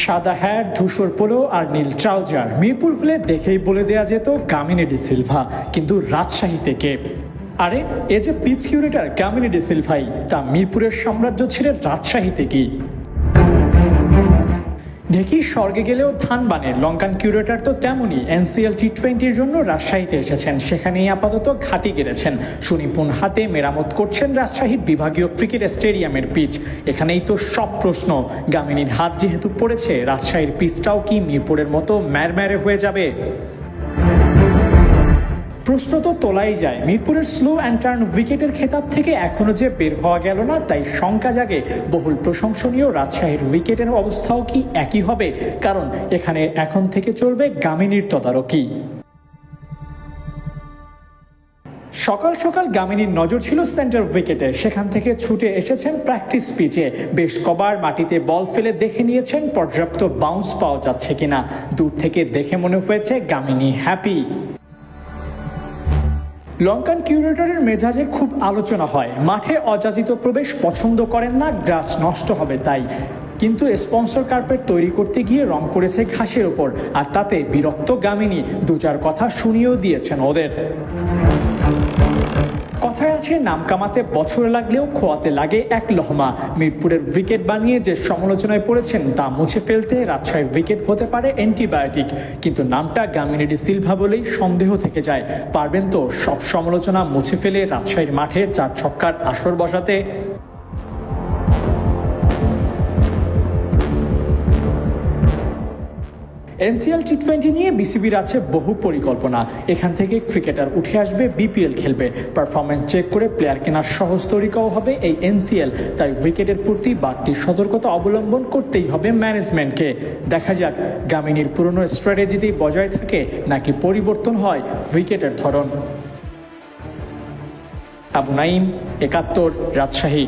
সাদা হ্যাট, ধূসর পোলো আর নীল ট্রাউজার। মিরপুর হলে দেখেই বলে দেয়া যেত কামিনী ডি সিলভা, কিন্তু রাজশাহী থেকে। আরে এ যে পিচ কিউরেটার কামিনী ডি সিলভাই, তা মিরপুরের সাম্রাজ্য ছিলেন রাজশাহী থেকেই। ঢেকি স্বর্গে গেলেও ধান বানে, লঙ্কান কিউরেটার তো তেমনই। NCL T20-র জন্য রাজশাহীতে এসেছেন, সেখানেই আপাতত ঘাঁটি গেড়েছেন। সুনিপুণ হাতে মেরামত করছেন রাজশাহীর বিভাগীয় ক্রিকেট স্টেডিয়ামের পিচ। এখানেই তো সব প্রশ্ন, গামিনীর হাত যেহেতু পড়েছে, রাজশাহীর পিচটাও কি মিরপুরের মতো ম্যারম্যারে হয়ে যাবে? প্রশ্ন তো তোলাই যায়। মিরপুরের স্লো অ্যান্ড টার্ন উইকেটের খেতাব থেকে এখনো যে বের হওয়া গেল না, তাই শঙ্কা জাগে বহুল প্রশংসনীয় রাজশাহীর উইকেটের অবস্থাও কি একই হবে? কারণ এখানে এখন থেকে চলবে গামিনীর তদারকি। সকাল সকাল গামিনীর নজর ছিল সেন্টার উইকেটে, সেখান থেকে ছুটে এসেছেন প্র্যাকটিস পিচে। বেশ কবার মাটিতে বল ফেলে দেখে নিয়েছেন পর্যাপ্ত বাউন্স পাওয়া যাচ্ছে কিনা। দূর থেকে দেখে মনে হয়েছে গামিনী হ্যাপি। লঙ্কান কিউরেটরের মেজাজের খুব আলোচনা হয়, মাঠে অযাচিত প্রবেশ পছন্দ করেন না, গ্রাস নষ্ট হবে তাই। কিন্তু স্পন্সর কার্পেট তৈরি করতে গিয়ে রং পড়েছে ঘাসের ওপর, আর তাতে বিরক্ত গামিনী দু চার কথা শুনিয়েও দিয়েছেন ওদের। কথায় আছে, নাম কামাতে বছর লাগলেও খোয়াতে লাগে এক লহমা। মিরপুরের উইকেট বানিয়ে যে সমালোচনায় পড়েছেন, তা মুছে ফেলতে রাজশাহীর উইকেট হতে পারে অ্যান্টিবায়োটিক। কিন্তু নামটা গামিনী ডি সিলভা বলেই সন্দেহ থেকে যায়। পারবেন তো সব সমালোচনা মুছে ফেলে রাজশাহীর মাঠে 4 ছক্কার আসর বসাতে? NCL T20 নিয়ে বিসিবির আছে বহু পরিকল্পনা। এখান থেকে ক্রিকেটার উঠে আসবে, BPL খেলবে। পারফরমেন্স চেক করে প্লেয়ার কেনার সহজ তরিকাও হবে এই NCL। তাই উইকেটের প্রতি বাড়তি সতর্কতা অবলম্বন করতেই হবে ম্যানেজমেন্টকে। দেখা যাক গামিনীর পুরনো স্ট্র্যাটেজিতেই বজায় থাকে, নাকি পরিবর্তন হয় উইকেটের ধরন। আবু নাইম, 71, রাজশাহী।